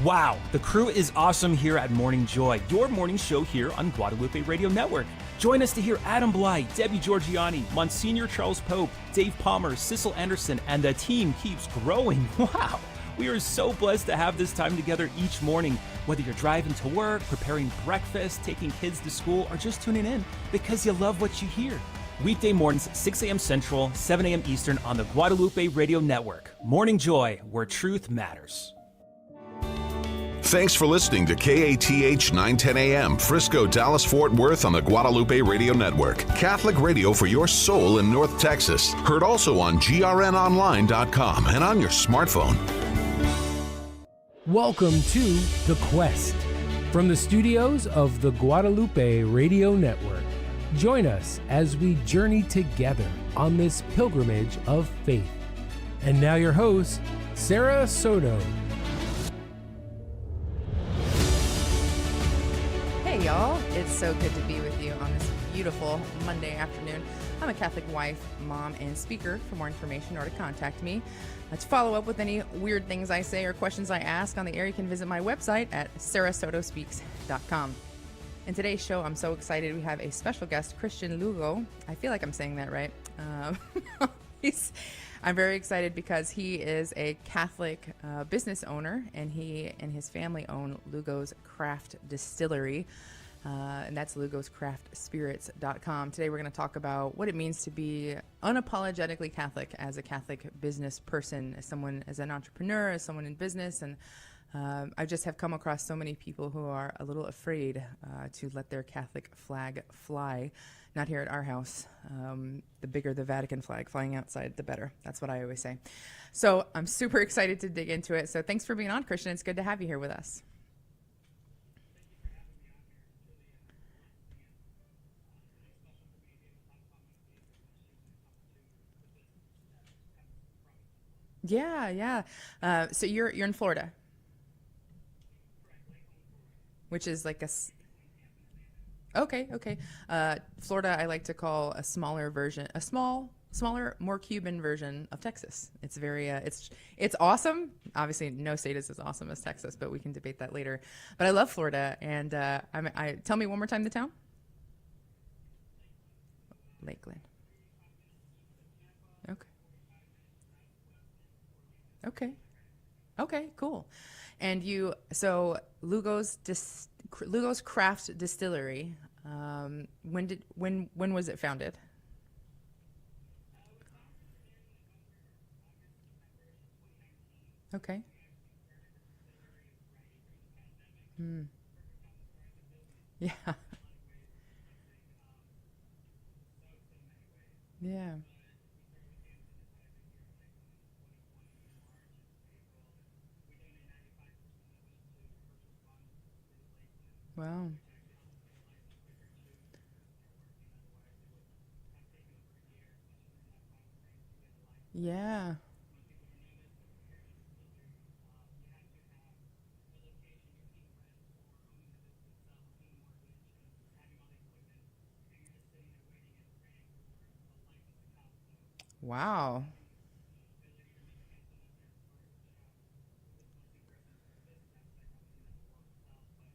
Wow, the crew is awesome here at Morning Joy, your morning show here on Guadalupe Radio Network. Join us to hear Adam Bly, Debbie Georgiani, Monsignor Charles Pope, Dave Palmer, Cecil Anderson, and the team keeps growing. Wow, we are so blessed to have this time together each morning, whether you're driving to work, preparing breakfast, taking kids to school, or just tuning in because you love what you hear. Weekday mornings, 6 a.m. Central, 7 a.m. Eastern on the Guadalupe Radio Network. Morning Joy, where truth matters. Thanks for listening to KATH 910 AM, Frisco, Dallas, Fort Worth on the Guadalupe Radio Network. Catholic radio for your soul in North Texas. Heard also on grnonline.com and on your smartphone. Welcome to The Quest from the studios of the Guadalupe Radio Network. Join us as we journey together on this pilgrimage of faith. And now your host, Sarah Soto. Hey y'all, it's so good to be with you on this beautiful Monday afternoon. I'm a Catholic wife, mom, and speaker. For more information or to contact me, to follow up with any weird things I say or questions I ask on the air, you can visit my website at sarahsotospeaks.com. In today's show, I'm so excited. We have a special guest, Christian Lugo. I feel like I'm saying that right. I'm very excited because he is a Catholic business owner, and he and his family own Lugo's Craft Distillery, and that's lugoscraftspirits.com. Today we're going to talk about what it means to be unapologetically Catholic as a Catholic business person, as an entrepreneur, as someone in business, and I just have come across so many people who are a little afraid to let their Catholic flag fly. Not here at our house. The bigger the Vatican flag flying outside, the better. That's what I always say. So I'm super excited to dig into it. So thanks for being on, Christian. It's good to have you here with us. Yeah. So you're in Florida, which is like Okay. Florida, I like to call a smaller version, smaller, more Cuban version of Texas. It's very, it's awesome. Obviously, no state is as awesome as Texas, but we can debate that later. But I love Florida, and tell me one more time the town. Lakeland. Okay, cool. And Lugo's Craft Distillery. When was it founded? Okay. Yeah. Yeah. Wow. Yeah. Wow.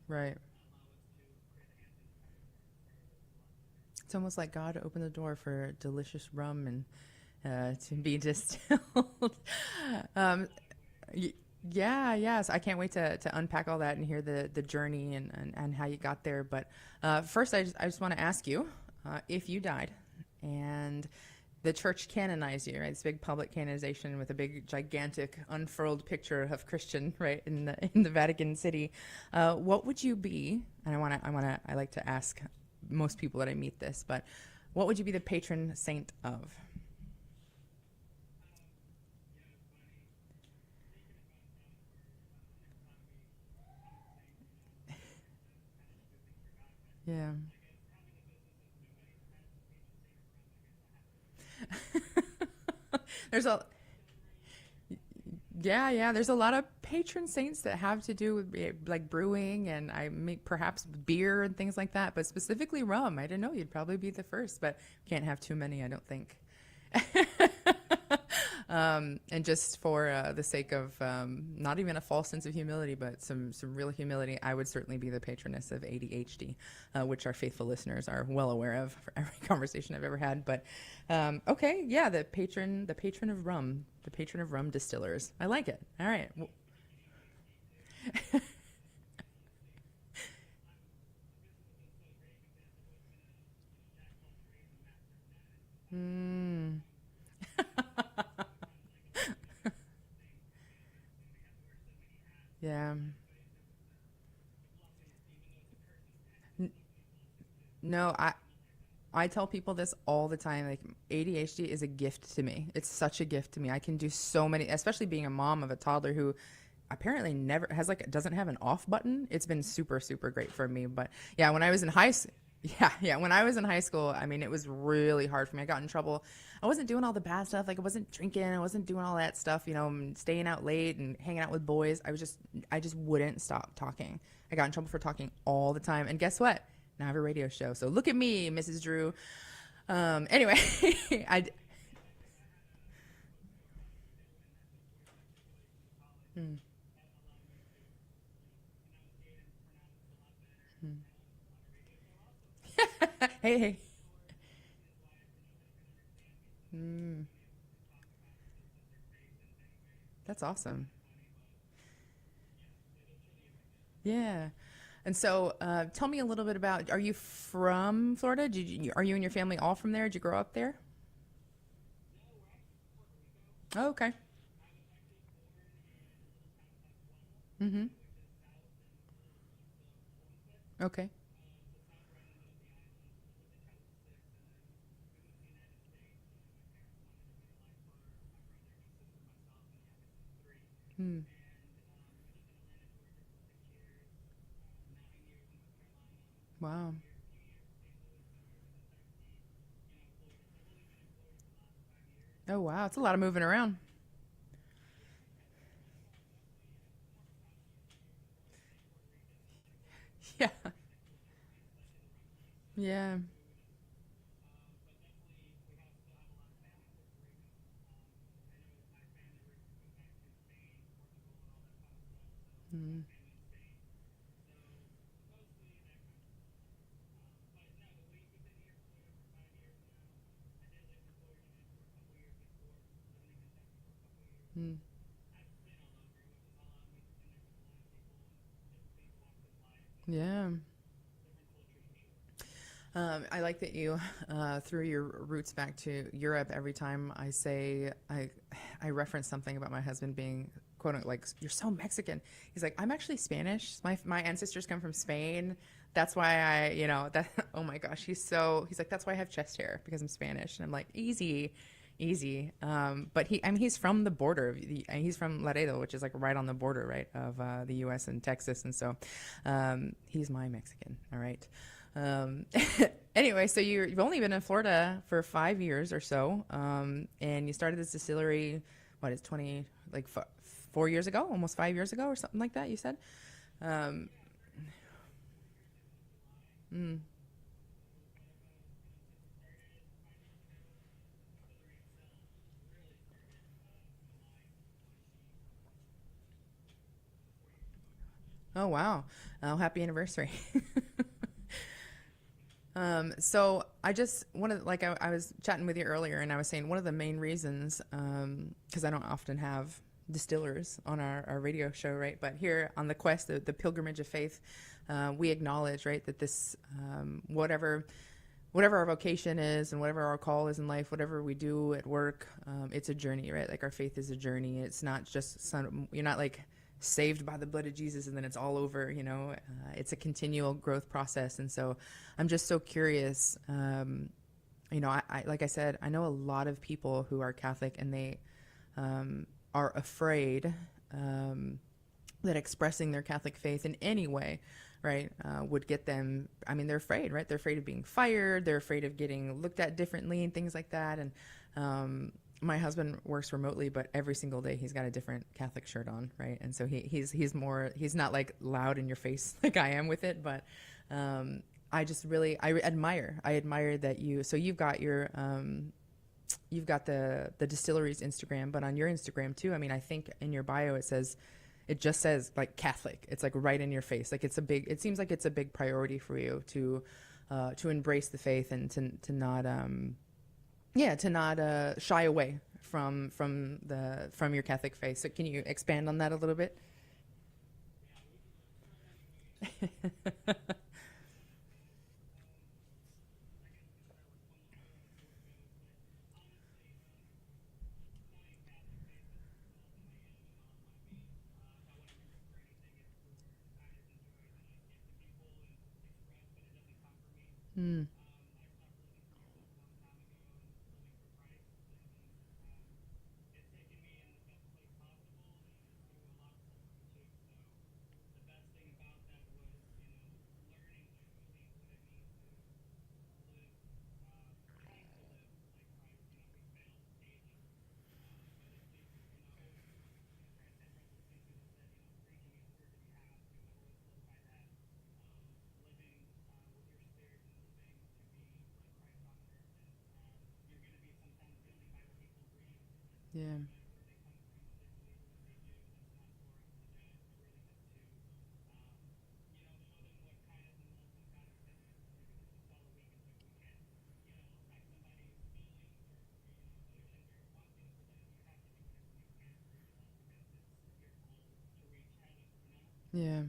Right. It's almost like God opened the door for delicious rum and to be distilled. um, So I can't wait to unpack all that and hear the journey and how you got there. But first, I just want to ask you, if you died and the church canonized you, right? This big public canonization with a big, gigantic, unfurled picture of Christian, right, in the Vatican City. What would you be? And I like to ask most people that I meet this, but what would you be the patron saint of? Yeah. There's a there's a lot of patron saints that have to do with like brewing and perhaps beer and things like that, but specifically rum. I didn't know you'd probably be the first, but can't have too many, I don't think. And just for the sake of not even a false sense of humility, but some real humility, I would certainly be the patroness of ADHD, which our faithful listeners are well aware of for every conversation I've ever had. But okay, yeah, the patron of rum distillers. I like it. All right. Mm. Yeah. No, I tell people this all the time. Like, ADHD is a gift to me. It's such a gift to me. I can do so many, especially being a mom of a toddler who apparently never has doesn't have an off button. It's been super, super great for me. But yeah, when I was in when I was in high school, I mean, it was really hard for me. I got in trouble. I wasn't doing all the bad stuff. Like, I wasn't drinking. I wasn't doing all that stuff, and staying out late and hanging out with boys. I just wouldn't stop talking. I got in trouble for talking all the time. And guess what? Now I have a radio show. So look at me, Mrs. Drew. Anyway, I. Hmm. Hey, hey. Mm, that's awesome. Yeah. And so, tell me a little bit about, are you from Florida? Are you and your family all from there? Did you grow up there? Oh, okay. Mm-hmm. Okay. Hmm. Wow. Oh, wow. It's a lot of moving around. Yeah. Yeah. Mm. Mm. Yeah. I like that you threw your roots back to Europe. Every time I reference something about my husband being quote unquote like, you're so Mexican. He's like, I'm actually Spanish. My ancestors come from Spain. That's why that. Oh my gosh, he's like, that's why I have chest hair, because I'm Spanish. And I'm like, easy, easy. But he's from the border. He's from Laredo, which is like right on the border, right, of the U.S. and Texas. And so he's my Mexican. All right. Um, anyway, so you've only been in Florida for 5 years or so, and you started this distillery. What is 20 like 4 years ago, almost 5 years ago, or something like that? You said. Um, mm, oh wow! Oh, happy anniversary. So I just one of like I was chatting with you earlier, and I was saying one of the main reasons, because I don't often have distillers on our radio show, right? But here on the quest, the pilgrimage of faith, we acknowledge, right, that this whatever our vocation is and whatever our call is in life, whatever we do at work, it's a journey, right? Like, our faith is a journey. It's not just you're not like saved by the blood of Jesus and then it's all over. It's a continual growth process. And so I'm just so curious. I like I said, I know a lot of people who are Catholic, and they are afraid that expressing their Catholic faith in any way, right, would get them. I mean, they're afraid, right? They're afraid of being fired. They're afraid of getting looked at differently and things like that. And my husband works remotely, but every single day he's got a different Catholic shirt on, right? And so he's not like loud in your face like I am with it, but I admire that you've got your you've got the distillery's Instagram, but on your Instagram too. I mean, I think in your bio it just says like Catholic. It's like right in your face. Like it seems like it's a big priority for you to embrace the faith and to not shy away from your Catholic faith. So can you expand on that a little bit? Mm. Yeah. Yeah.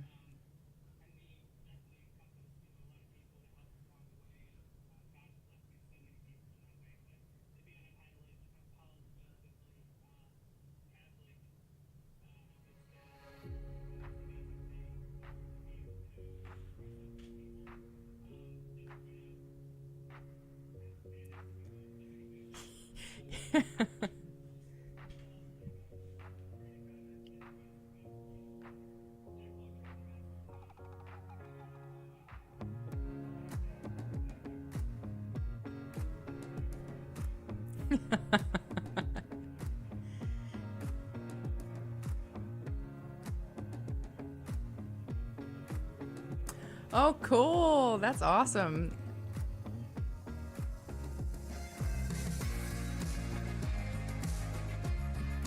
Oh, cool. That's awesome.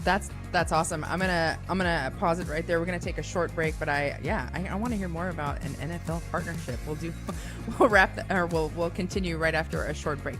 That's awesome. I'm gonna pause it right there. We're gonna take a short break, but I want to hear more about an NFL partnership. We'll continue right after a short break.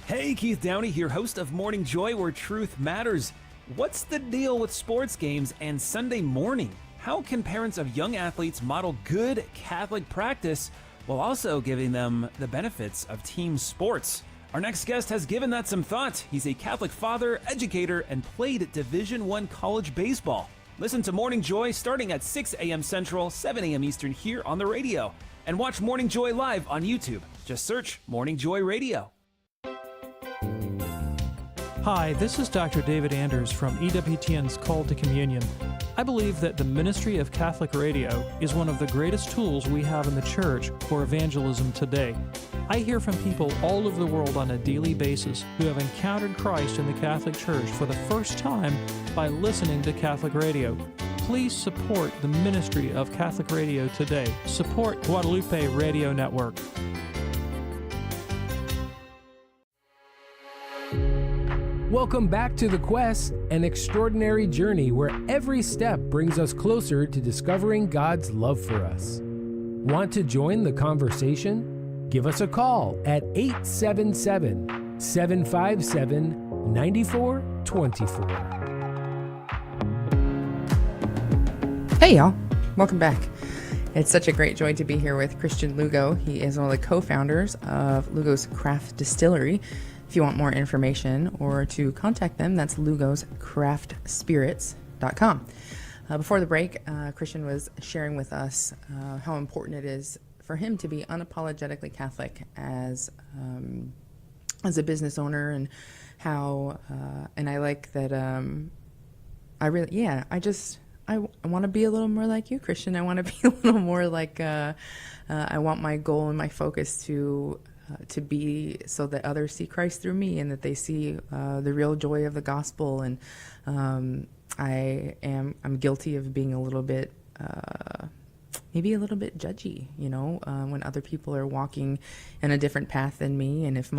Hey, Keith Downey here, host of Morning Joy, where truth matters. What's the deal with sports games and Sunday morning? How can parents of young athletes model good Catholic practice while also giving them the benefits of team sports? Our next guest has given that some thought. He's a Catholic father, educator, and played Division I college baseball. Listen to Morning Joy starting at 6 a.m. Central, 7 a.m. Eastern here on the radio. And watch Morning Joy live on YouTube. Just search Morning Joy Radio. Hi, this is Dr. David Anders from EWTN's Call to Communion. I believe that the ministry of Catholic radio is one of the greatest tools we have in the church for evangelism today. I hear from people all over the world on a daily basis who have encountered Christ in the Catholic Church for the first time by listening to Catholic radio. Please support the ministry of Catholic radio today. Support Guadalupe Radio Network. Welcome back to The Quest, an extraordinary journey where every step brings us closer to discovering God's love for us. Want to join the conversation? Give us a call at 877-757-9424. Hey, y'all. Welcome back. It's such a great joy to be here with Christian Lugo. He is one of the co-founders of Lugo's Craft Distillery. If you want more information or to contact them, that's lugoscraftspirits.com. Before the break, Christian was sharing with us how important it is for him to be unapologetically Catholic as a business owner, and how, and I like that, I want to be a little more like you, Christian. I want to be a little more like, I want my goal and my focus to be so that others see Christ through me, and that they see the real joy of the gospel. And I'm guilty of being a little bit maybe a little bit judgy, when other people are walking in a different path than me. And if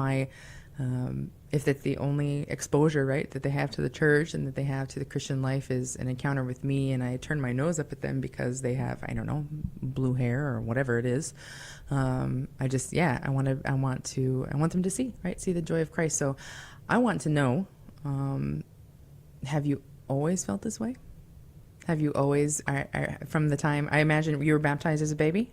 that's the only exposure, right, that they have to the church and that they have to the Christian life is an encounter with me, and I turn my nose up at them because they have, I don't know, blue hair or whatever it is. I want them to see the joy of Christ. So I want to know, have you always felt this way? Have you always, from the time, I imagine you were baptized as a baby?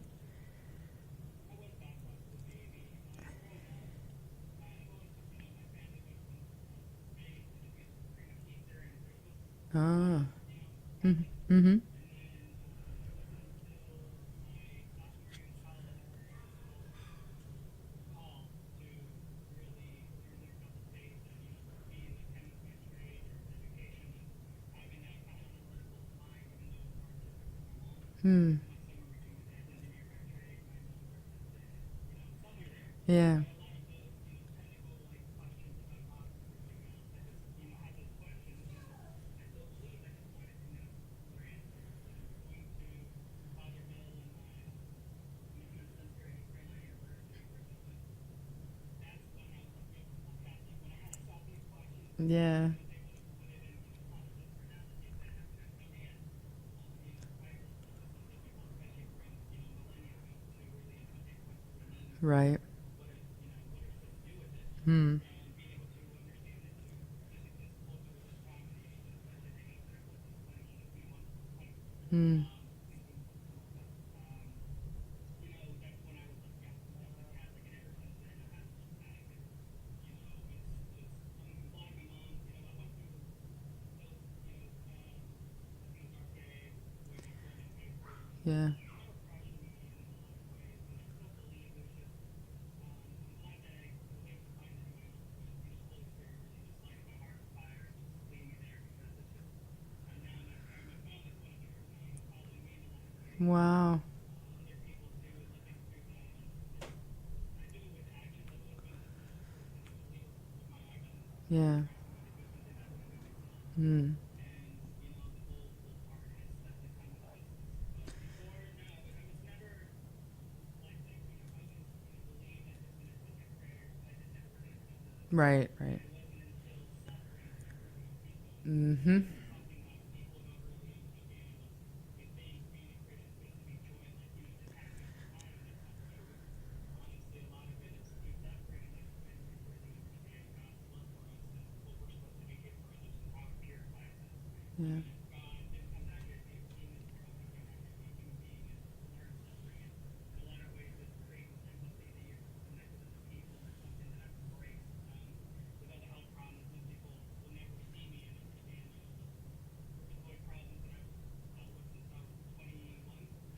Ah. Mm-hmm. Hmm. Yeah. Yeah. Right. Hmm. Hmm. Yeah. Wow. Yeah. Hmm. Right. Right. Mm-hmm. Yeah.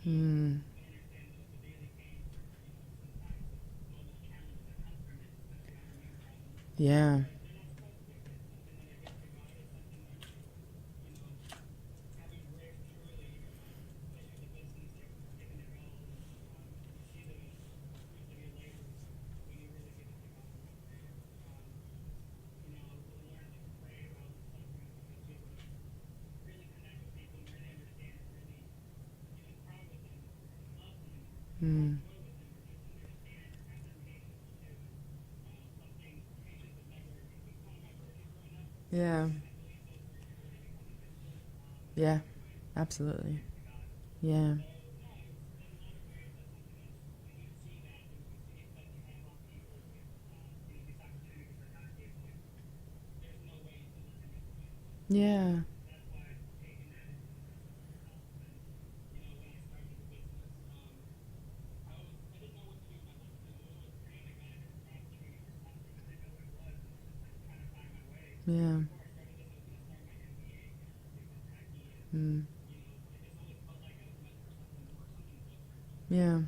Hmm. Yeah. Hmm. Yeah. Yeah. Absolutely. Yeah. Yeah. Yeah. Hmm. Yeah.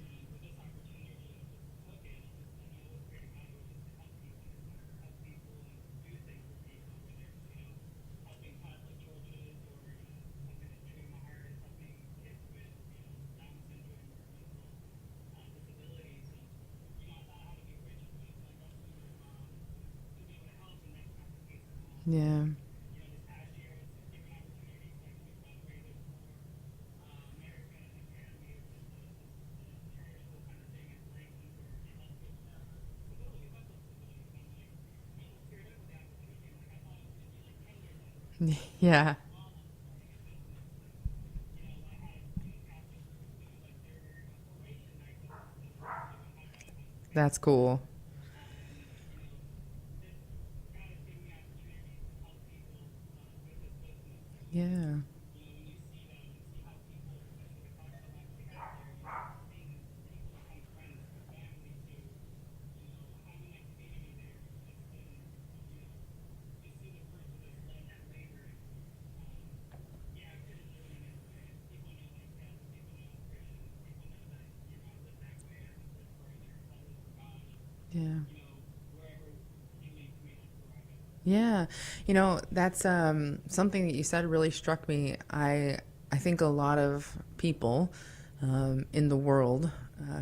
Yeah. Yeah. That's cool. Yeah. Yeah. Yeah. That's something that you said really struck me. I think a lot of people in the world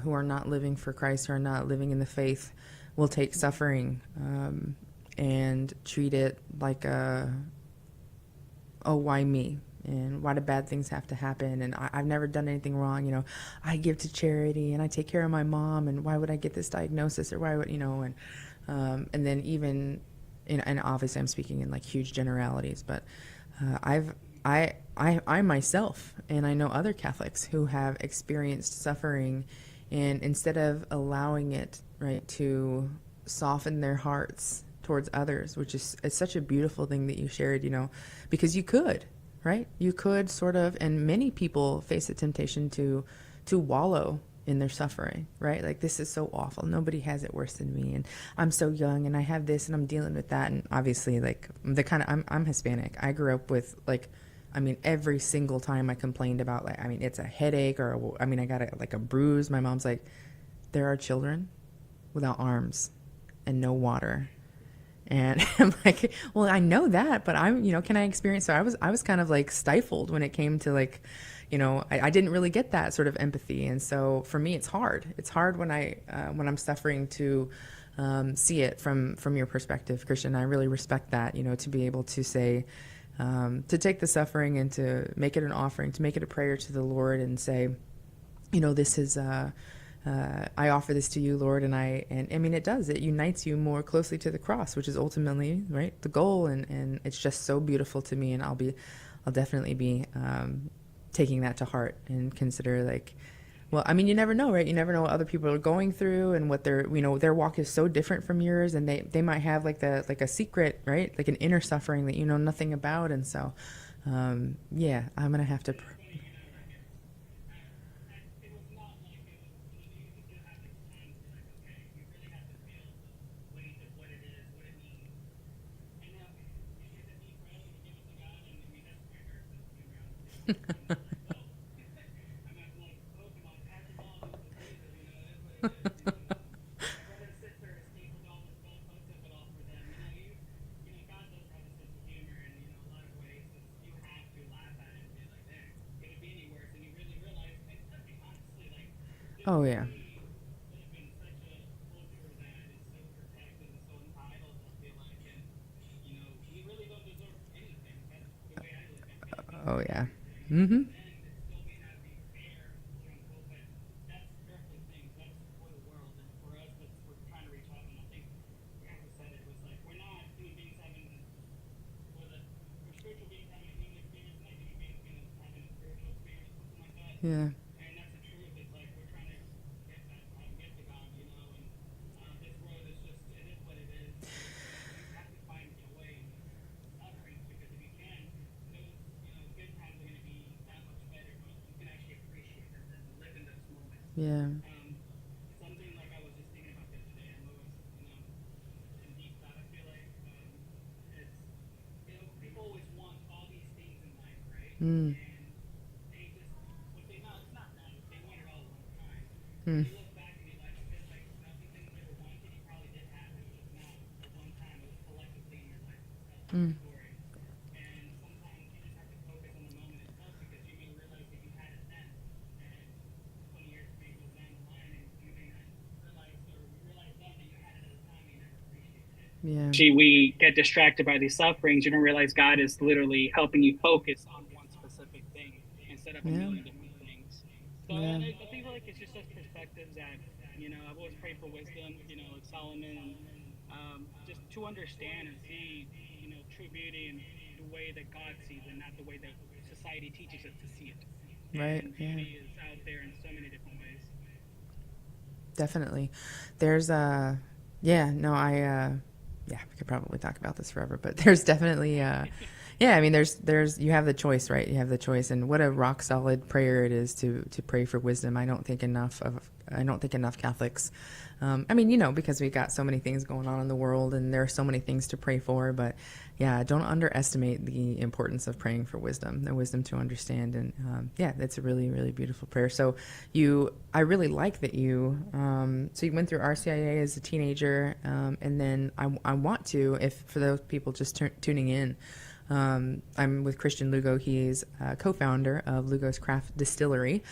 who are not living for Christ, who are not living in the faith, will take suffering and treat it like oh, why me? And why do bad things have to happen? And I've never done anything wrong. I give to charity and I take care of my mom. And why would I get this diagnosis? Or why would, and then even, and obviously I'm speaking in like huge generalities, but I myself, and I know other Catholics who have experienced suffering, and instead of allowing it, right, to soften their hearts towards others, which is it's such a beautiful thing that you shared, because you could, right? You could sort of, and many people face the temptation to wallow in their suffering, right? Like, this is so awful. Nobody has it worse than me, and I'm so young, and I have this, and I'm dealing with that. And obviously, like, I'm Hispanic. I grew up with, like, every single time I complained about, like, it's a headache, or I got a bruise. My mom's like, there are children without arms and no water. And I'm like, well, I know that, but can I experience? So I was kind of like stifled when it came to, like, I didn't really get that sort of empathy. And so for me, it's hard. It's hard when I'm suffering to see it from your perspective, Christian. I really respect that, to be able to say, to take the suffering and to make it an offering, to make it a prayer to the Lord and say, this is, I offer this to you, Lord, and it unites you more closely to the cross, which is ultimately, right, the goal, and it's just so beautiful to me, and I'll definitely be taking that to heart and consider, like, well, you never know, right? You never know what other people are going through and what their walk is so different from yours, and they might have like a secret, right, like an inner suffering that you know nothing about, and so, yeah, I'm gonna have to. Oh yeah. Oh yeah. Mm-hmm. Yeah. Yeah. Mm. Mm. Mm. Yeah. We get distracted by these sufferings. You don't realize God is literally helping you focus on one specific thing instead of a Yeah. million different things. So Yeah. I think like it's just those perspectives that I've always prayed for wisdom. Like Solomon, and just to understand and see true beauty and the way way that God sees it, not the way that society teaches us to see it. Right. And beauty is out there in so many different ways. Definitely. There's we could probably talk about this forever, but there's definitely there's you have the choice, right? You have the choice, and what a rock solid prayer it is to pray for wisdom. I don't think enough Catholics, because we got so many things going on in the world and there are so many things to pray for, but yeah, don't underestimate the importance of praying for wisdom, the wisdom to understand. And that's a really, really beautiful prayer. So I really like that you went through RCIA as a teenager, and then I want to, if for those people just tuning in, I'm with Christian Lugo. He's co-founder of Lugo's Craft Distillery,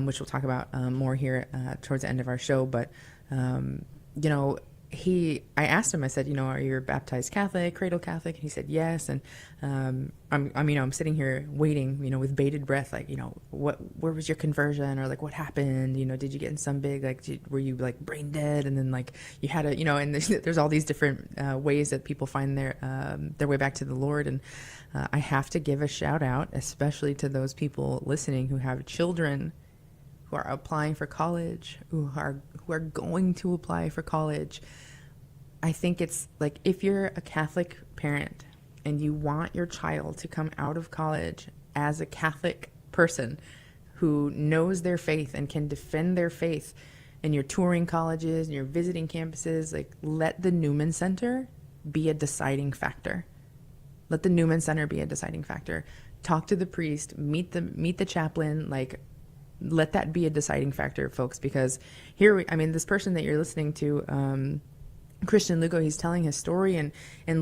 which we'll talk about more here towards the end of our show. But, I asked him, I said, are you a baptized Catholic, cradle Catholic? And he said, yes. And I'm sitting here waiting, with bated breath, like, where was your conversion, or like what happened? Did you get in some big, like, were you like brain dead? And then like you had a, and there's all these different ways that people find their way back to the Lord. And I have to give a shout out, especially to those people listening who have children who are applying for college, who are going to apply for college. I think it's like, if you're a Catholic parent and you want your child to come out of college as a Catholic person who knows their faith and can defend their faith, and you're touring colleges and you're visiting campuses, like, let the Newman Center be a deciding factor. Let the Newman Center be a deciding factor. Talk to the priest, meet the chaplain, like, let that be a deciding factor, folks, because this person that you're listening to, Christian Lugo, he's telling his story, and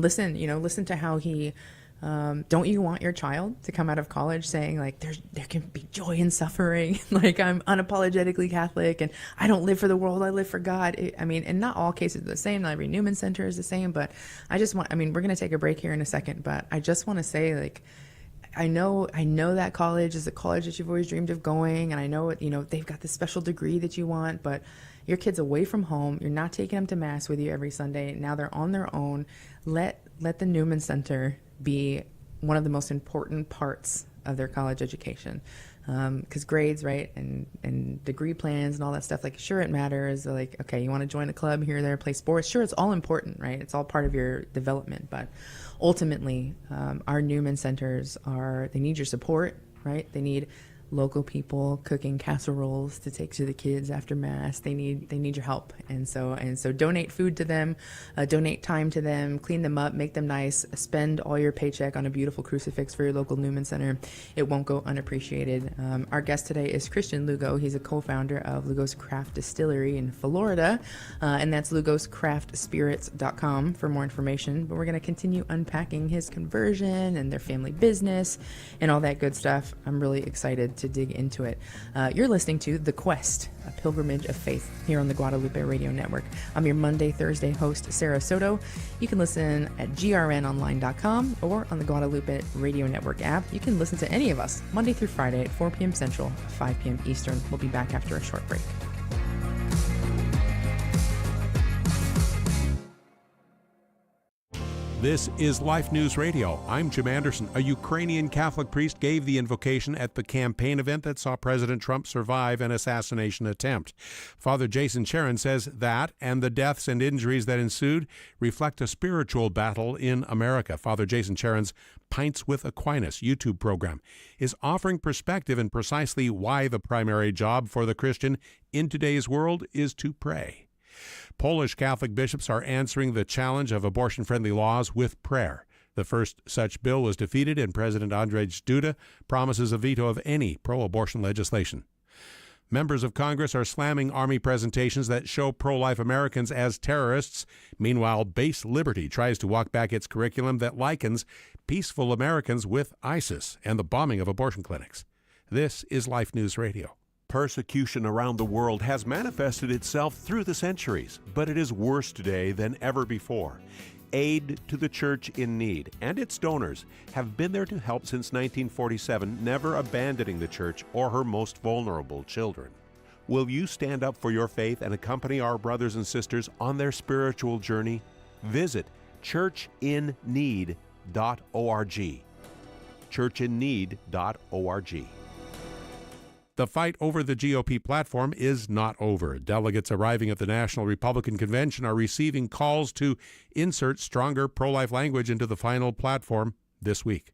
listen to how he, don't you want your child to come out of college saying, like, there can be joy in suffering, like, I'm unapologetically Catholic and I don't live for the world, I live for God. And not all cases are the same, not every Newman Center is the same, but we're going to take a break here in a second, but I just want to say, like, I know that college is a college that you've always dreamed of going, and I know they've got this special degree that you want, but your kid's away from home. You're not taking them to mass with you every Sunday. Now they're on their own. Let the Newman Center be one of the most important parts of their college education, because grades, right, and degree plans and all that stuff, like, sure, it matters. Like, okay, you want to join a club here or there, play sports, sure, it's all important, right? It's all part of your development, but ultimately, our Newman Centers they need your support, right? They need local people cooking casseroles to take to the kids after mass. They need your help, and so donate food to them, donate time to them, clean them up, make them nice, spend all your paycheck on a beautiful crucifix for your local Newman Center. It won't go unappreciated. Our guest today is Christian Lugo. He's a co-founder of Lugo's Craft Distillery in Florida, and that's lugoscraftspirits.com for more information. But we're going to continue unpacking his conversion and their family business and all that good stuff. I'm really excited to dig into it. You're listening to The Quest, a pilgrimage of faith, here on the Guadalupe Radio Network. I'm your Monday, Thursday host, Sarah Soto. You can listen at grnonline.com or on the Guadalupe Radio Network app. You can listen to any of us Monday through Friday at 4 p.m. Central, 5 p.m. Eastern. We'll be back after a short break. This is Life News Radio. I'm Jim Anderson. A Ukrainian Catholic priest gave the invocation at the campaign event that saw President Trump survive an assassination attempt. Father Jason Charon says that and the deaths and injuries that ensued reflect a spiritual battle in America. Father Jason Charon's Pints with Aquinas YouTube program is offering perspective in precisely why the primary job for the Christian in today's world is to pray. Polish Catholic bishops are answering the challenge of abortion-friendly laws with prayer. The first such bill was defeated, and President Andrzej Duda promises a veto of any pro-abortion legislation. Members of Congress are slamming Army presentations that show pro-life Americans as terrorists. Meanwhile, Base Liberty tries to walk back its curriculum that likens peaceful Americans with ISIS and the bombing of abortion clinics. This is Life News Radio. Persecution around the world has manifested itself through the centuries, but it is worse today than ever before. Aid to the Church in Need and its donors have been there to help since 1947, never abandoning the Church or her most vulnerable children. Will you stand up for your faith and accompany our brothers and sisters on their spiritual journey? Visit churchinneed.org. churchinneed.org. The fight over the GOP platform is not over. Delegates arriving at the National Republican Convention are receiving calls to insert stronger pro-life language into the final platform this week.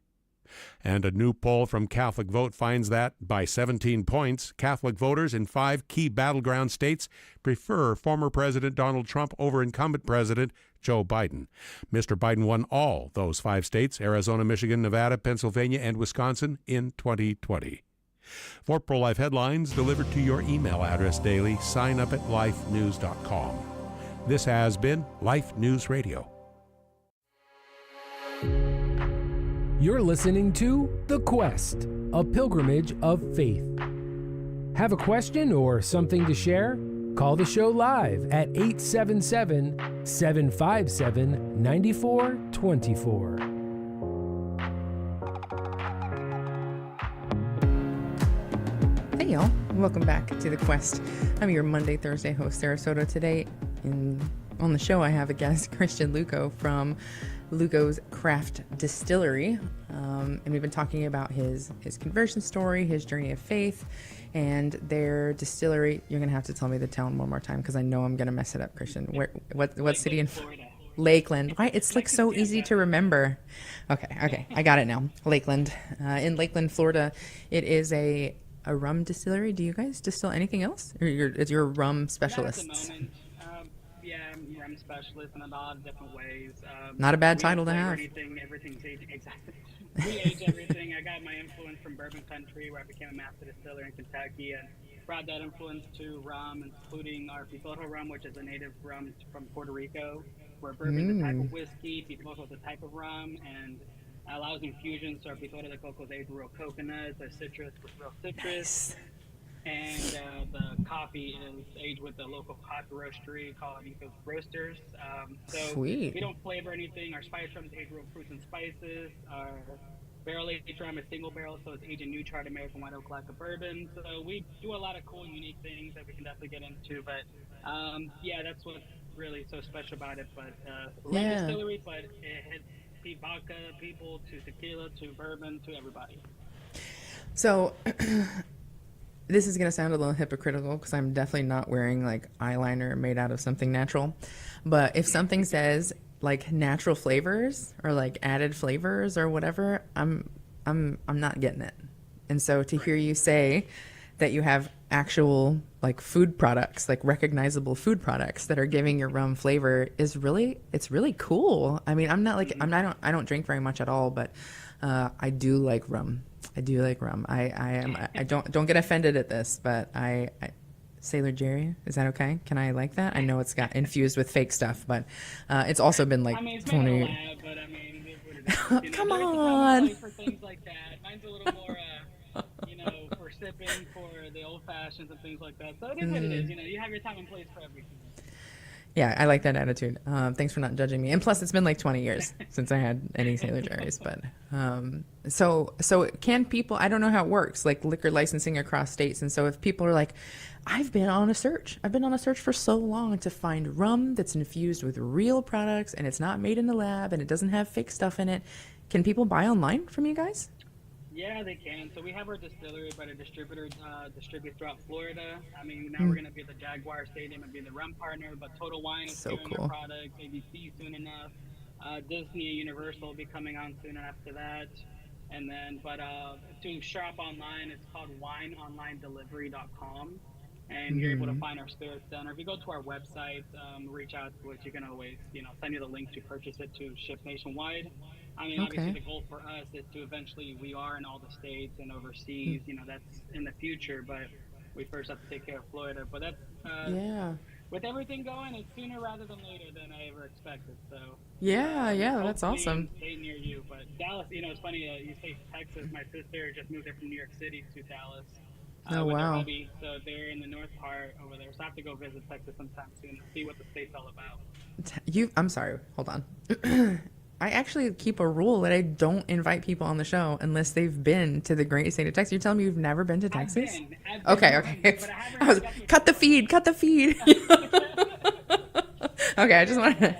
And a new poll from Catholic Vote finds that, by 17 points, Catholic voters in 5 key battleground states prefer former President Donald Trump over incumbent President Joe Biden. Mr. Biden won all those 5 states, Arizona, Michigan, Nevada, Pennsylvania, and Wisconsin, in 2020. For pro-life headlines delivered to your email address daily, sign up at lifenews.com. This has been Life News Radio. You're listening to The Quest, a pilgrimage of faith. Have a question or something to share? Call the show live at 877-757-9424. Hey y'all, welcome back to The Quest. I'm your Monday, Thursday host, Sarah Soto. Today on the show I have a guest, Christian Lugo from Lugo's Craft Distillery. And we've been talking about his conversion story, his journey of faith, and their distillery. You're going to have to tell me the town one more time because I know I'm going to mess it up, Christian. What city in Florida? Lakeland. Why? It's like so easy to remember. Okay. I got it now. Lakeland. In Lakeland, Florida, it is a rum distillery. Do you guys distill anything else? Or you're rum specialists? Not at the moment. I'm rum specialist in a lot of different ways. Not a bad we title to don't have. flavor everything's aged. Exactly. We age everything. I got my influence from bourbon country, where I became a master distiller in Kentucky, and brought that influence to rum, including our Piloto rum, which is a native rum from Puerto Rico, where bourbon is a type of whiskey, Piloto is a type of rum, and allows infusions. So our Piloto de Coco is aged with real coconuts, a citrus with real citrus. Nice. And the coffee is aged with a local coffee roastery called Ethos Roasters. So Sweet. we don't flavor anything. Our spice rum is aged with fruits and spices. Our barrel aged rum is single barrel, so it's aged in new charred American white oak lager bourbon. So we do a lot of cool, unique things that we can definitely get into. But that's what's really so special about it. But rum distillery, but it hits vodka people to tequila to bourbon to everybody. So this is going to sound a little hypocritical because I'm definitely not wearing like eyeliner made out of something natural. But if something says like natural flavors or like added flavors or whatever, I'm not getting it. And so to hear you say that you have actual like food products, like recognizable food products that are giving your rum flavor it's really cool. I mean, I don't drink very much at all, but I do like rum. I don't get offended at this, but I Sailor Jerry, is that okay? Can I like that? I know it's got infused with fake stuff, but it's also been like it's 20 made in a lab, but what it is. Come there's a on. place for things like that. Mine's a little more, for sipping, for the old fashions and things like that. So it is what it is. You have your time and place for everything. Yeah, I like that attitude. Thanks for not judging me. And plus, it's been like 20 years since I had any Sailor Jerry's. But so can people? I don't know how it works, like liquor licensing across states. And so if people are like, I've been on a search for so long to find rum that's infused with real products and it's not made in the lab and it doesn't have fake stuff in it. Can people buy online from you guys? Yeah, they can. So we have our distillery, but a distributor distributes throughout Florida. Now we're going to be at the Jaguar Stadium and be the rum partner, but Total Wine is so carrying cool. our product, ABC soon enough. Disney and Universal will be coming on soon after that. And then, to shop online, it's called wineonlinedelivery.com. And you're able to find our spirits then. Or if you go to our website, reach out to us, you can always, send you the link to purchase it to ship nationwide. Obviously the goal for us is to eventually, we are in all the states and overseas, that's in the future, but we first have to take care of Florida. But that's, with everything going, it's sooner rather than later than I ever expected. So that's awesome. Stay near you. But Dallas, it's funny, you say Texas, my sister just moved there from New York City to Dallas. Oh, with wow. their hubby, so they're in the north part over there. So I have to go visit Texas sometime soon and see what the state's all about. I'm sorry. Hold on. I actually keep a rule that I don't invite people on the show unless they've been to the great state of Texas. You're telling me you've never been to Texas? I've been Okay. but I haven't Cut the feed. Okay, I just wanted to...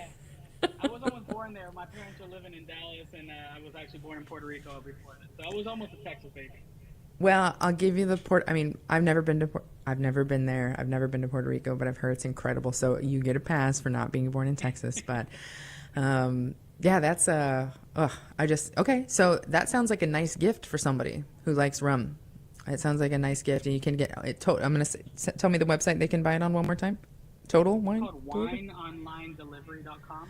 I was almost born there. My parents are living in Dallas, and I was actually born in Puerto Rico before that. So I was almost a Texas baby. Well, I'll give you the I mean, I've never been there. I've never been to Puerto Rico, but I've heard it's incredible. So you get a pass for not being born in Texas. But yeah, that's okay. So that sounds like a nice gift for somebody who likes rum. It sounds like a nice gift, and you can get it. I'm gonna tell me the website they can buy it on one more time. Total Wine. It's called wineonlinedelivery.com.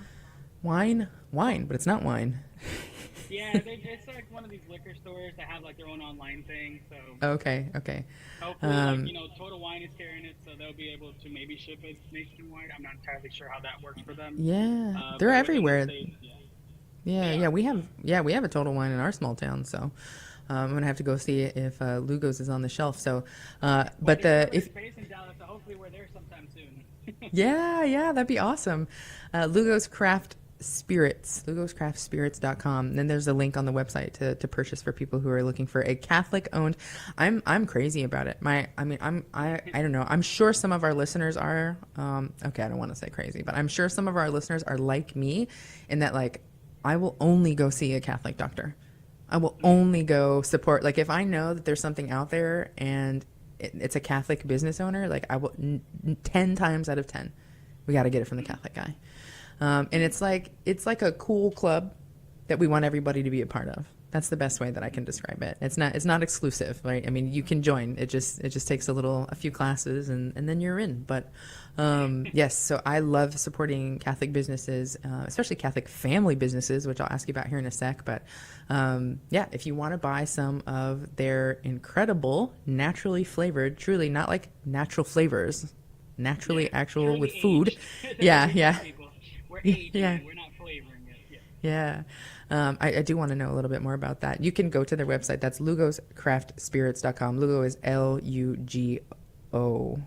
Wine, but it's not wine. Yeah, it's like one of these liquor stores that have like their own online thing. So okay. Hopefully, Total Wine is carrying it, so they'll be able to maybe ship it nationwide. I'm not entirely sure how that works for them. Yeah, they're everywhere. States, yeah. We have a Total Wine in our small town, so I'm gonna have to go see if Lugo's is on the shelf. So, but if based in Dallas, so hopefully we're there sometime soon. yeah, that'd be awesome. Lugo's Craft Spirits, lugoscraftspirits.com. And then there's a link on the website to purchase for people who are looking for a Catholic owned. I'm crazy about it. I don't know. I'm sure some of our listeners are okay, I don't want to say crazy, but I'm sure some of our listeners are like me in that, like, I will only go see a Catholic doctor. I will only go support, like, if I know that there's something out there and it's a Catholic business owner, like, I will 10 times out of 10 we got to get it from the Catholic guy. And it's like a cool club that we want everybody to be a part of. That's the best way that I can describe it. It's not exclusive, right? I mean, you can join. It just takes a few classes and then you're in. But yes, so I love supporting Catholic businesses, especially Catholic family businesses, which I'll ask you about here in a sec. But yeah, if you want to buy some of their incredible, naturally flavored, truly not like natural flavors, naturally actual with food. Yeah. We're aging it. We're not flavoring it. Yeah. I do want to know a little bit more about that. You can go to their website. That's lugoscraftspirits.com. Lugo is Lugos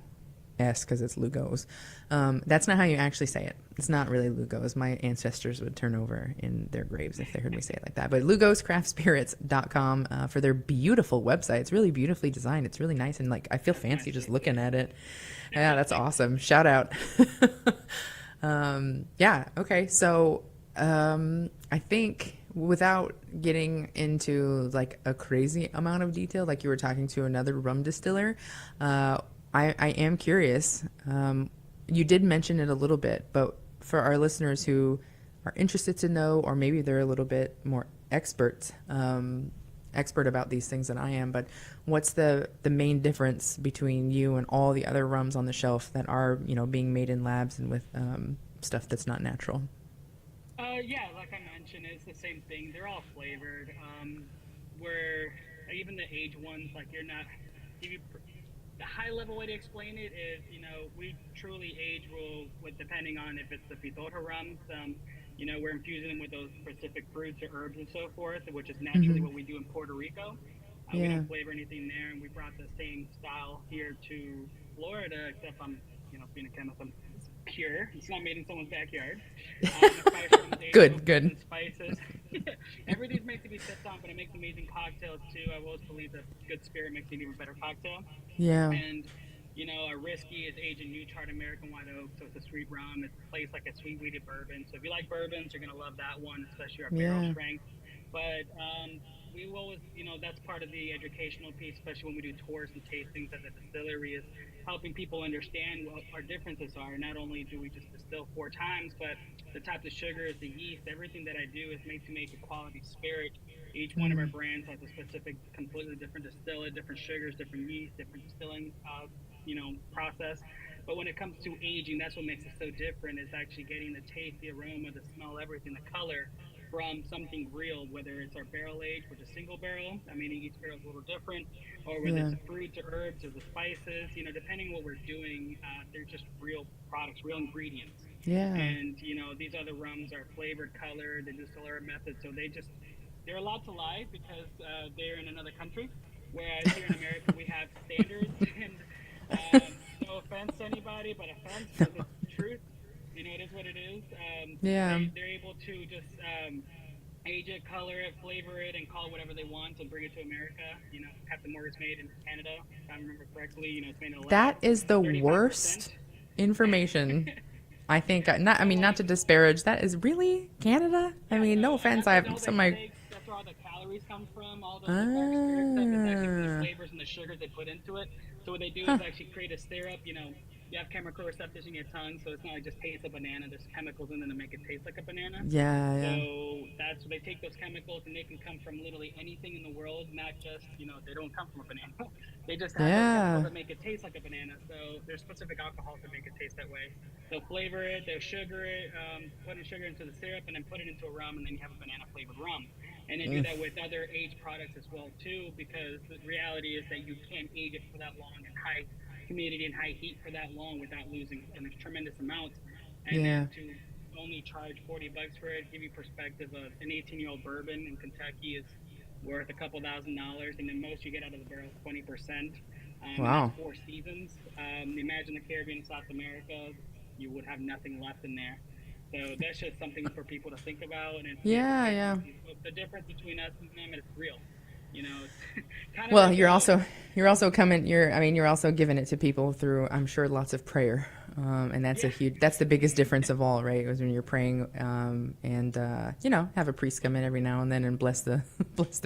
because it's Lugo's. That's not how you actually say it. It's not really Lugo's. My ancestors would turn over in their graves if they heard me say it like that. But lugoscraftspirits.com for their beautiful website. It's really beautifully designed. It's really nice, and like I feel fancy just looking at it. Yeah, that's awesome. Shout out. Yeah. Okay. So I think without getting into like a crazy amount of detail, like you were talking to another rum distiller, I am curious. You did mention it a little bit, but for our listeners who are interested to know, or maybe they're a little bit more expert about these things than I am, but what's the main difference between you and all the other rums on the shelf that are, being made in labs and with stuff that's not natural? Yeah, like I mentioned, it's the same thing. They're all flavored. Where even the aged ones, like the high level way to explain it is, we truly age depending on if it's the Pitorja rums. We're infusing them with those specific fruits or herbs and so forth, which is naturally what we do in Puerto Rico. We don't flavor anything there, and we brought the same style here to Florida, except I'm, being a chemist, it's pure. It's not made in someone's backyard. Good. Spices. Everything's made to be sipped on, but it makes amazing cocktails too. I've always believed that good spirit makes an even better cocktail. Yeah. And our whiskey is aged in new charred American white oak, so it's a sweet rum. It's placed like a sweet wheated bourbon. So if you like bourbons, you're gonna love that one, especially our barrel strength. But we always, that's part of the educational piece, especially when we do tours and tastings at the distillery, is helping people understand what our differences are. Not only do we just distill 4 times, but the type of sugars, the yeast, everything that I do is made to make a quality spirit. Each one of our brands has a specific, completely different distillate, different sugars, different yeast, different distilling, process. But when it comes to aging, that's what makes it so different, is actually getting the taste, the aroma, the smell, everything, the color from something real, whether it's our barrel age, which is single barrel. I mean, each barrel is a little different, or whether it's the fruits or herbs or the spices, depending on what we're doing, they're just real products, real ingredients. Yeah. And, these other rums are flavored, colored, the distillery method, so they're allowed to lie because they're in another country, whereas here in America we have standards, and no offense to anybody, but offense because it's the truth. It is what it is. They're able to just age it, color it, flavor it, and call it whatever they want and bring it to America. Captain Morgan's made in Canada, if I remember correctly. It's made in That is the 35%. Worst information I think not to disparage. That is really Canada. I mean, no offense. I have some of my. That's where all the calories come from. All the dark spirit stuff is actually from the flavors and the sugars they put into it. So what they do is actually create a syrup. You have chemical receptors in your tongue, so it's not like just taste a banana. There's chemicals in them to make it taste like a banana. Yeah. So that's what they take those chemicals, and they can come from literally anything in the world, not just they don't come from a banana. They just have those chemicals that make it taste like a banana. So there's specific alcohols that make it taste that way. They'll flavor it, they'll sugar it, put in sugar into the syrup, and then put it into a rum, and then you have a banana flavored rum. And they do that with other aged products as well too, because the reality is that you can't age it for that long in high humidity and high heat for that long without losing a tremendous amount. And then to only charge $40 for it, give you perspective of an 18-year-old bourbon in Kentucky is worth a couple $1,000, and then most you get out of the barrel is 20%. Wow. 4 seasons. Imagine the Caribbean and South America, you would have nothing left in there. So that's just something for people to think about. And the difference between us and them is real. It's kind of well, you're also giving it to people through, I'm sure, lots of prayer, and that's the biggest difference of all, right? Is when you're praying, and have a priest come in every now and then and bless the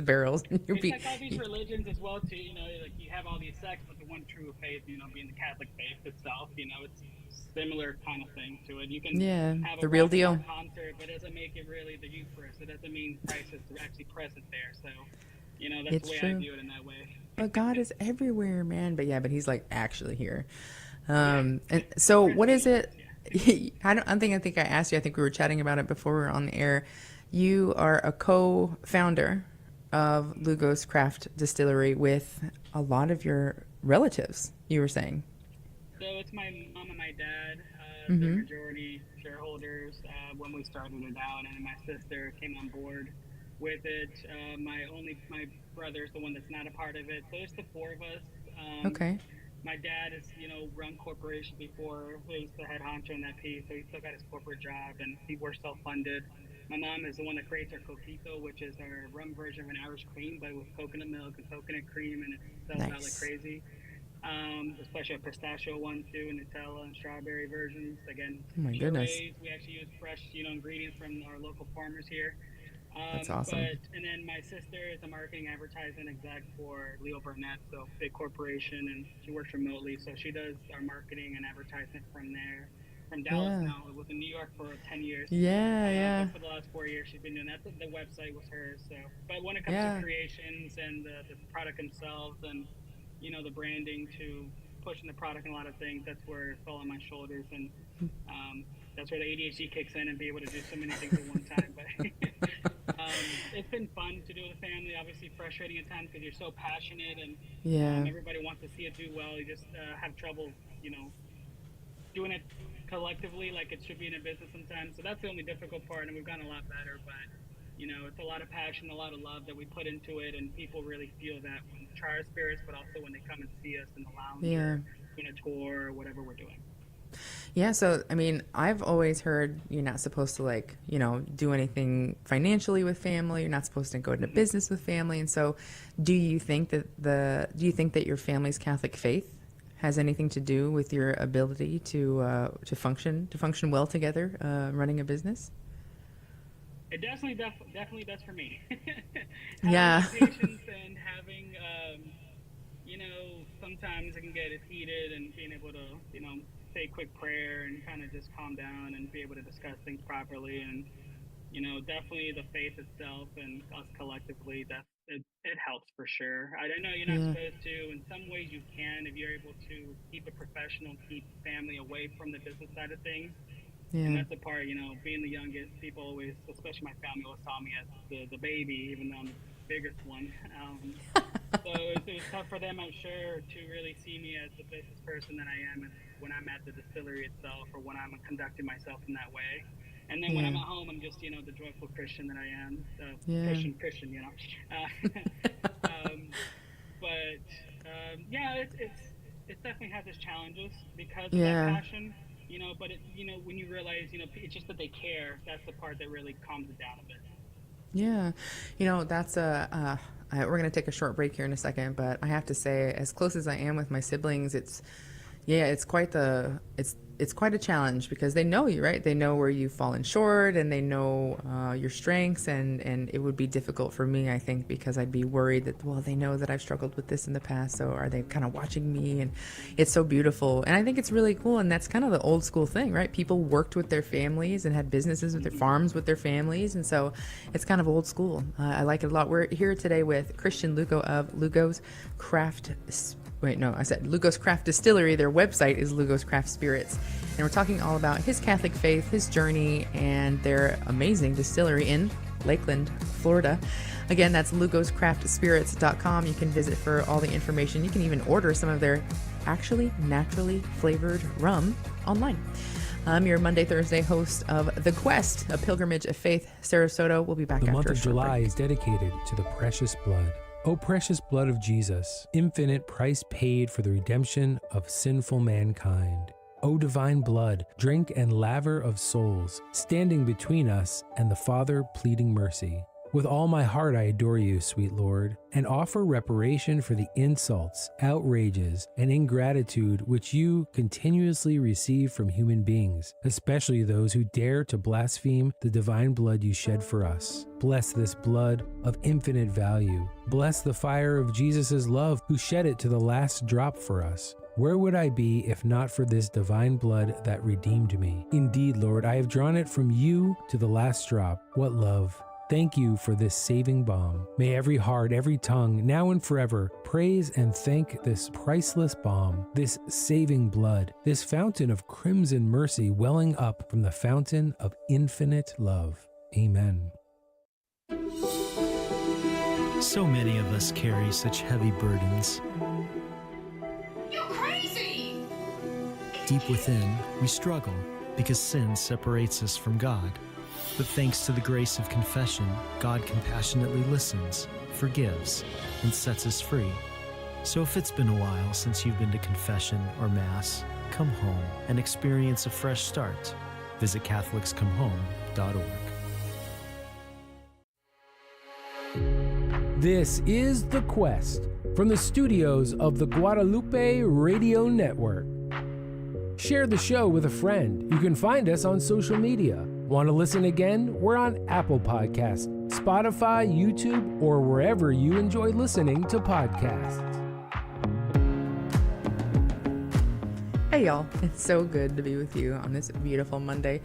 barrels. It's like all these religions as well too. Like you have all these sects, but the one true faith, being the Catholic faith itself, it's similar kind of thing to it. You can have the a real deal concert, but it doesn't make it really the Eucharist. It doesn't mean Christ is actually present there. So. That's it's the way true. I view it in that way. But God is everywhere, man. But he's like actually here. And so what is it? I think I asked you. I think we were chatting about it before we were on the air. You are a co-founder of Lugo's Craft Distillery with a lot of your relatives, you were saying. So it's my mom and my dad, the majority shareholders when we started it out, and my sister came on board with it. My brother is the one that's not a part of it. So there's the 4 of us. Okay. My dad has, run corporations before. He was the head honcho in that piece, so he still got his corporate job, and we're self-funded. My mom is the one that creates our coquito, which is our rum version of an Irish cream, but with coconut milk and coconut cream, and it sells out like crazy. Especially a pistachio one too, and Nutella and strawberry versions. Again, oh my goodness. We actually use fresh, ingredients from our local farmers here. That's awesome. And then my sister is a marketing advertising exec for Leo Burnett, so big corporation, and she works remotely, so she does our marketing and advertisement from there, from Dallas now. It was in New York for 10 years. For the last 4 years she's been doing that. The website was hers. So, but when it comes to creations and the product themselves and the branding to pushing the product and a lot of things, that's where it's all on my shoulders, and that's where the ADHD kicks in and be able to do so many things at one time. But it's been fun to do with the family. Obviously frustrating at times because you're so passionate and everybody wants to see it do well. You just have trouble, doing it collectively like it should be in a business sometimes. So that's the only difficult part, and we've gotten a lot better. But it's a lot of passion, a lot of love that we put into it, and people really feel that when we try our spirits, but also when they come and see us in the lounge or in a tour or whatever we're doing. Yeah, so I've always heard you're not supposed to do anything financially with family. You're not supposed to go into business with family. And so, do you think that your family's Catholic faith has anything to do with your ability to function well together, running a business? It definitely does for me. Patience and having, sometimes it can get heated, and being able to, say a quick prayer and kind of just calm down and be able to discuss things properly. And, definitely the faith itself and us collectively, it helps for sure. I know you're not supposed to. In some ways you can, if you're able to keep it professional, keep family away from the business side of things. And that's the part, being the youngest, people always, especially my family, always saw me as the baby, even though I'm the biggest one. So it was tough for them, I'm sure, to really see me as the business person that I am when I'm at the distillery itself, or when I'm conducting myself in that way. And then when I'm at home, I'm just, the joyful Christian that I am, Christian, it definitely has its challenges because of that passion. But when you realize, it's just that they care, that's the part that really calms it down a bit. Yeah. That's we're going to take a short break here in a second, but I have to say, as close as I am with my siblings, it's, Yeah, it's quite a challenge because they know you, right? They know where you've fallen short, and they know your strengths, and it would be difficult for me, I think, because I'd be worried that, well, they know that I've struggled with this in the past, so are they kind of watching me? And it's so beautiful, and I think it's really cool, and that's kind of the old school thing, right? People worked with their families and had businesses with their farms with their families, and so it's kind of old school. I like it a lot. We're here today with Christian Lugo of Lugo's Lugo's Craft Distillery. Their website is Lugo's Craft Spirits. And we're talking all about his Catholic faith, his journey, and their amazing distillery in Lakeland, Florida. Again, that's lugoscraftspirits.com. You can visit for all the information. You can even order some of their actually naturally flavored rum online. I'm your Monday, Thursday host of The Quest, a pilgrimage of faith. Sarah Soto will be back after a short break. The month of July is dedicated to the precious blood. O precious blood of Jesus, infinite price paid for the redemption of sinful mankind. O divine blood, drink and laver of souls, standing between us and the Father pleading mercy. With all my heart I adore you, sweet Lord, and offer reparation for the insults, outrages, and ingratitude which you continuously receive from human beings, especially those who dare to blaspheme the divine blood you shed for us. Bless this blood of infinite value. Bless the fire of Jesus' love, who shed it to the last drop for us. Where would I be if not for this divine blood that redeemed me? Indeed, Lord, I have drawn it from you to the last drop. What love! Thank you for this saving balm. May every heart, every tongue, now and forever, praise and thank this priceless balm, this saving blood, this fountain of crimson mercy welling up from the fountain of infinite love. Amen. So many of us carry such heavy burdens. You're crazy! Deep within, we struggle because sin separates us from God. But thanks to the grace of confession, God compassionately listens, forgives, and sets us free. So if it's been a while since you've been to confession or Mass, come home and experience a fresh start. Visit CatholicsComeHome.org. This is The Quest from the studios of the Guadalupe Radio Network. Share the show with a friend. You can find us on social media. Want to listen again? We're on Apple Podcasts, Spotify, YouTube, or wherever you enjoy listening to podcasts. Hey y'all, it's so good to be with you on this beautiful Monday.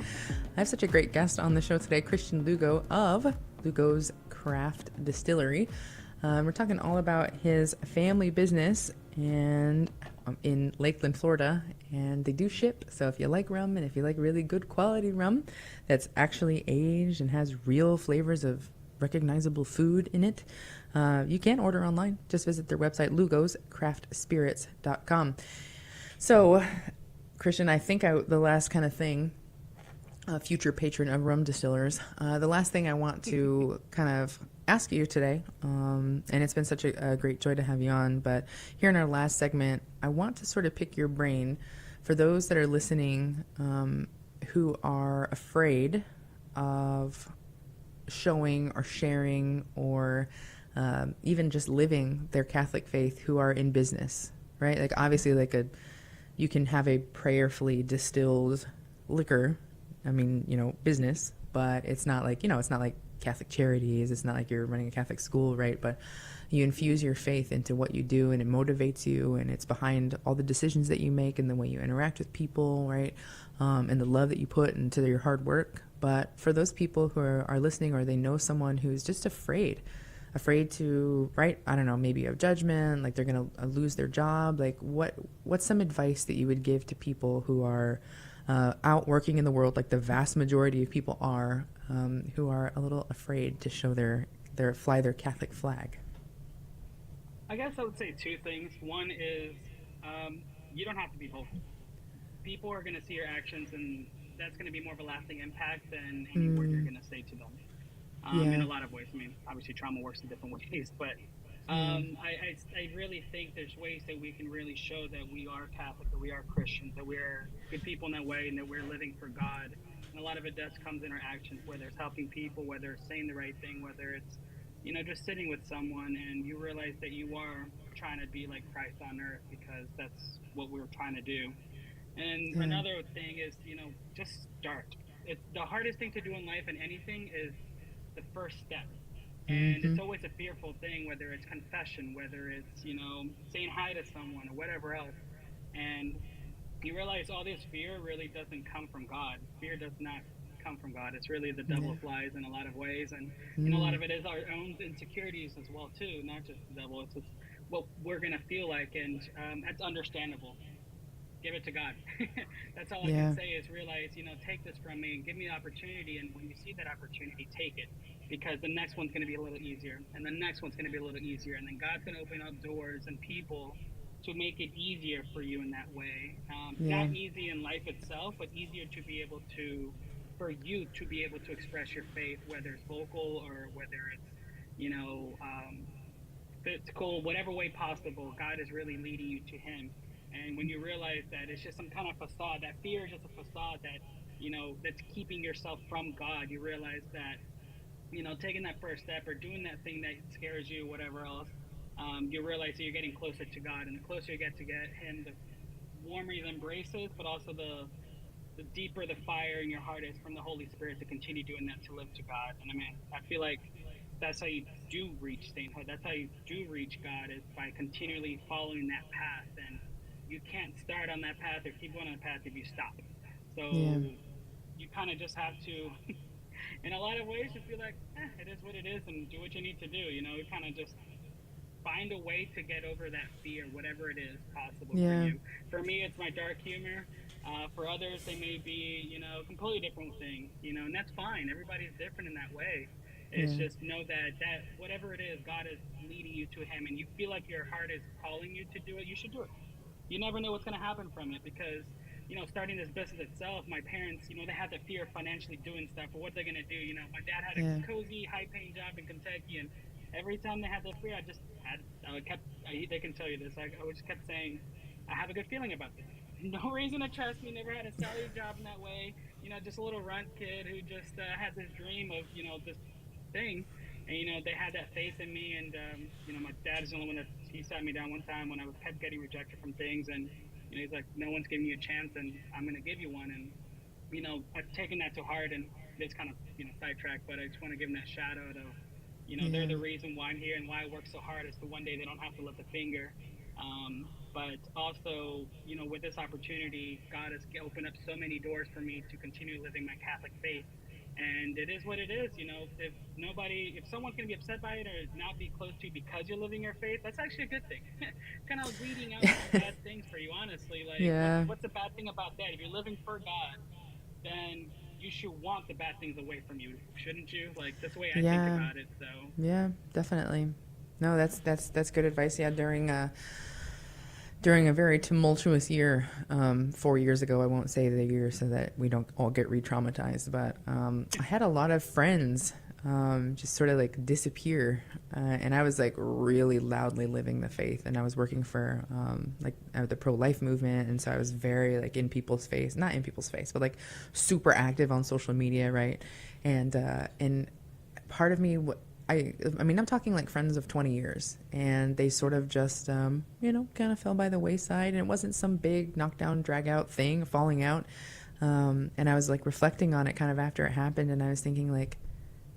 I have such a great guest on the show today, Christian Lugo of Lugo's Craft Distillery. We're talking all about his family business and in Lakeland, Florida, and they do ship. So if you like rum and if you like really good quality rum that's actually aged and has real flavors of recognizable food in it, you can order online. Just visit their website, lugoscraftspirits.com. So, Christian, I think the last kind of thing, future patron of rum distillers, the last thing I want to kind of ask you today, and it's been such a great joy to have you on, but here in our last segment, I want to sort of pick your brain for those that are listening who are afraid of showing or sharing or even just living their Catholic faith, who are in business, right? Like obviously you can have a prayerfully distilled liquor, business, but it's not like Catholic Charities. It's not like you're running a Catholic school, right? But you infuse your faith into what you do, and it motivates you, and it's behind all the decisions that you make and the way you interact with people, right? And the love that you put into your hard work. But for those people who are listening, or they know someone who's just afraid to, right? I don't know, maybe of judgment, like they're going to lose their job. Like what's some advice that you would give to people who are out working in the world, like the vast majority of people are, who are a little afraid to show fly their Catholic flag? I guess I would say two things. One is you don't have to be vocal. People are going to see your actions, and that's going to be more of a lasting impact than any word you're going to say to them. In a lot of ways. I mean, obviously trauma works in different ways, but I really think there's ways that we can really show that we are Catholic, that we are Christians, that we're good people in that way, and that we're living for God. And a lot of it does comes in our actions, whether it's helping people, whether it's saying the right thing, whether it's, just sitting with someone and you realize that you are trying to be like Christ on earth, because that's what we're trying to do. And another thing is, just start. It's the hardest thing to do in life, and anything is the first step. And it's always a fearful thing, whether it's confession, whether it's, saying hi to someone or whatever else. And you realize all this fear really doesn't come from God. Fear does not come from God. It's really the devil flies in a lot of ways. And, a lot of it is our own insecurities as well, too, not just the devil. It's just what we're going to feel like. And that's understandable. Give it to God. That's all I can say is realize, take this from me and give me the opportunity. And when you see that opportunity, take it, because the next one's going to be a little easier, and the next one's going to be a little easier. And then God's going to open up doors and people to make it easier for you in that way. Not easy in life itself, but easier to be able to, for you to be able to express your faith, whether it's vocal or whether it's, physical, whatever way possible. God is really leading you to Him. And when you realize that it's just some kind of facade, that fear is just a facade that, that's keeping yourself from God, you realize that, taking that first step or doing that thing that scares you, whatever else, you realize that you're getting closer to God. And the closer you get Him, the warmer you embrace it, but also the deeper the fire in your heart is from the Holy Spirit to continue doing that, to live to God. And I feel like that's how you do reach sainthood. That's how you do reach God, is by continually following that path. And you can't start on that path or keep going on the path if you stop. So you kind of just have to, in a lot of ways, just be like, it is what it is, and do what you need to do. You kind of just find a way to get over that fear, whatever it is possible for you. For me, it's my dark humor. For others, they may be, a completely different thing, and that's fine. Everybody's different in that way. It's just know that whatever it is, God is leading you to Him, and you feel like your heart is calling you to do it, you should do it. You never know what's going to happen from it, because, starting this business itself, my parents, they had the fear of financially doing stuff, or what they're going to do. My dad had a cozy, high-paying job in Kentucky, and every time they had that fear, they can tell you this, I just kept saying, I have a good feeling about this. No reason to trust me, never had a salary job in that way, just a little runt kid who just had this dream of, this thing. And, they had that faith in me. And, my dad is the only one that, he sat me down one time when I kept getting rejected from things. And, he's like, no one's giving you a chance, and I'm going to give you one. And, I've taken that to heart, and it's kind of, sidetracked, but I just want to give them that shout out of, they're the reason why I'm here and why I work so hard, is so one day they don't have to lift a finger. But also, with this opportunity, God has opened up so many doors for me to continue living my Catholic faith. And it is what it is. If someone's going to be upset by it or not be close to you because you're living your faith, that's actually a good thing. Kind of weeding out some bad things for you, honestly. Like, what's the bad thing about that? If you're living for God, then you should want the bad things away from you, shouldn't you? Like, that's the way I think about it. So yeah, definitely. No, that's good advice. Yeah, during a very tumultuous year, 4 years ago, I won't say the year so that we don't all get re-traumatized, but I had a lot of friends just sort of like disappear, and I was like really loudly living the faith, and I was working for the pro-life movement, and so I was very like not in people's face, but like super active on social media, right? And part of me, I mean, I'm talking like friends of 20 years, and they sort of just, kind of fell by the wayside, and it wasn't some big knockdown, drag out thing, falling out. And I was like reflecting on it kind of after it happened, and I was thinking like,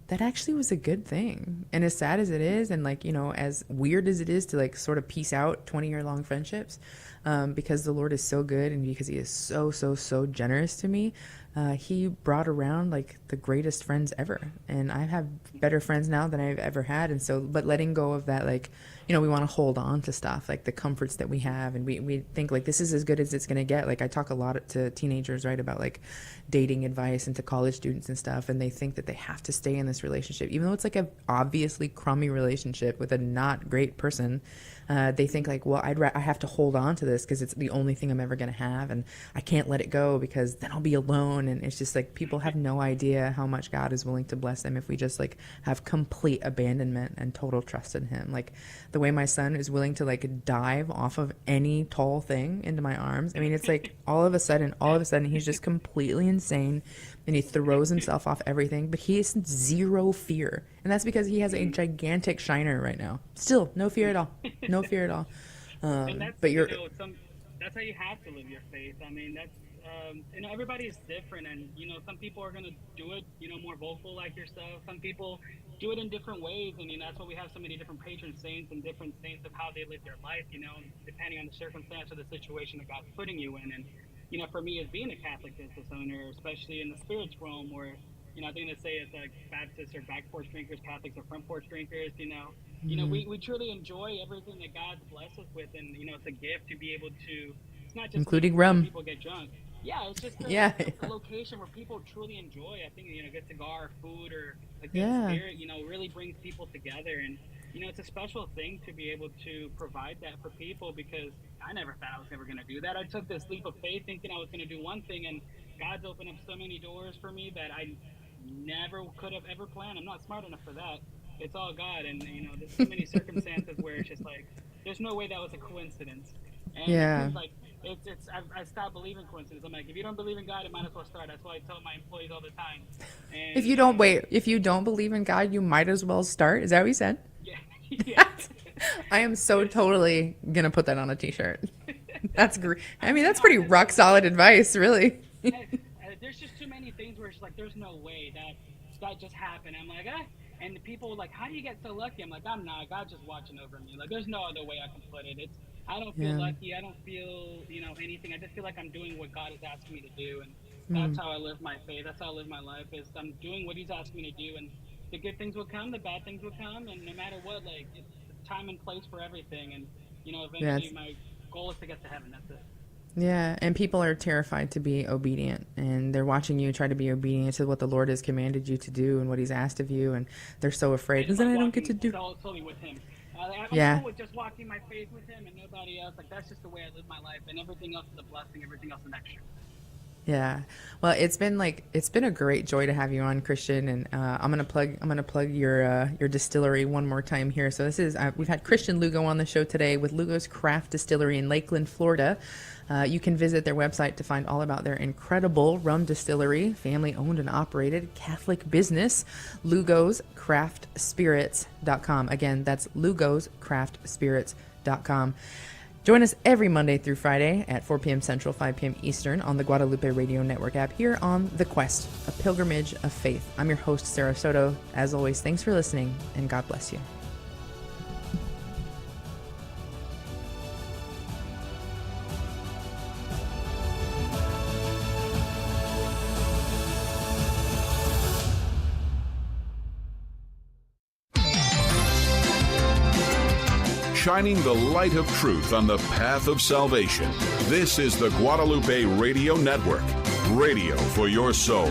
that actually was a good thing. And as sad as it is, and like, as weird as it is to like sort of piece out 20-year-long friendships, because the Lord is so good, and because He is so, so, so generous to me, He brought around like the greatest friends ever. And I have better friends now than I've ever had. And so, but letting go of that, like, we want to hold on to stuff, like the comforts that we have. And we think like, this is as good as it's going to get. Like I talk a lot to teenagers, right, about like dating advice, and to college students and stuff. And they think that they have to stay in this relationship, even though it's like a obviously crummy relationship with a not great person. They think like, well, I have to hold on to this because it's the only thing I'm ever going to have, and I can't let it go because then I'll be alone own. And it's just like people have no idea how much God is willing to bless them if we just like have complete abandonment and total trust in him. Like the way my son is willing to like dive off of any tall thing into my arms. I mean, it's like all of a sudden he's just completely insane and he throws himself off everything, but he has zero fear. And that's because he has a gigantic Shiner right now. Still no fear at all. No fear at all. But you're, that's how you have to live your faith. I mean, that's, everybody is different, and, some people are going to do it, more vocal like yourself. Some people do it in different ways, and, that's why we have so many different patron saints and different saints of how they live their life, depending on the circumstance or the situation that God's putting you in. And, for me, as being a Catholic business owner, especially in the spirits realm, where, I think they say it's like Baptists are back porch drinkers, Catholics are front porch drinkers, we truly enjoy everything that God's blessed us with, and, it's a gift to be able to, it's not just including rum. People get drunk. Yeah, it's just a location where people truly enjoy. I think, a good cigar, or food, or a good spirit, really brings people together. And, it's a special thing to be able to provide that for people, because I never thought I was ever going to do that. I took this leap of faith thinking I was going to do one thing, and God's opened up so many doors for me that I never could have ever planned. I'm not smart enough for that. It's all God. And, there's so many circumstances where it's just like, there's no way that was a coincidence. And I stopped believing coincidence. I'm like, if you don't believe in God, it might as well start. That's why I tell my employees all the time. And, if you don't believe in God, you might as well start. Is that what you said? Yeah. I am so totally gonna put that on a t-shirt. That's great. I mean, that's pretty rock solid advice, really. There's just too many things where it's like, there's no way that just happened. I'm like, and the people were like, how do you get so lucky? I'm like, I'm not. God's just watching over me. Like, there's no other way I can put it. I don't feel lucky. I don't feel, anything. I just feel like I'm doing what God is asking me to do. And that's how I live my faith. That's how I live my life, is I'm doing what he's asking me to do. And the good things will come, the bad things will come. And no matter what, like, it's time and place for everything. And, eventually my goal is to get to heaven. That's it. Yeah, and people are terrified to be obedient, and they're watching you try to be obedient to what the Lord has commanded you to do and what he's asked of you, and they're so afraid. Because then I don't get to do. Totally with him. I'm cool with just walking my faith with him and nobody else. Like, that's just the way I live my life, and everything else is a blessing. Everything else is an extra. Yeah, well, it's been a great joy to have you on, Christian, and I'm gonna plug your distillery one more time here. So this is we've had Christian Lugo on the show today with Lugo's Craft Distillery in Lakeland, Florida. You can visit their website to find all about their incredible rum distillery, family owned and operated, Catholic business, lugoscraftspirits.com. Again, that's lugoscraftspirits.com. Join us every Monday through Friday at 4 p.m. Central, 5 p.m. Eastern on the Guadalupe Radio Network app here on The Quest, a pilgrimage of faith. I'm your host, Sarah Soto. As always, thanks for listening, and God bless you. Shining the light of truth on the path of salvation. This is the Guadalupe Radio Network, radio for your soul.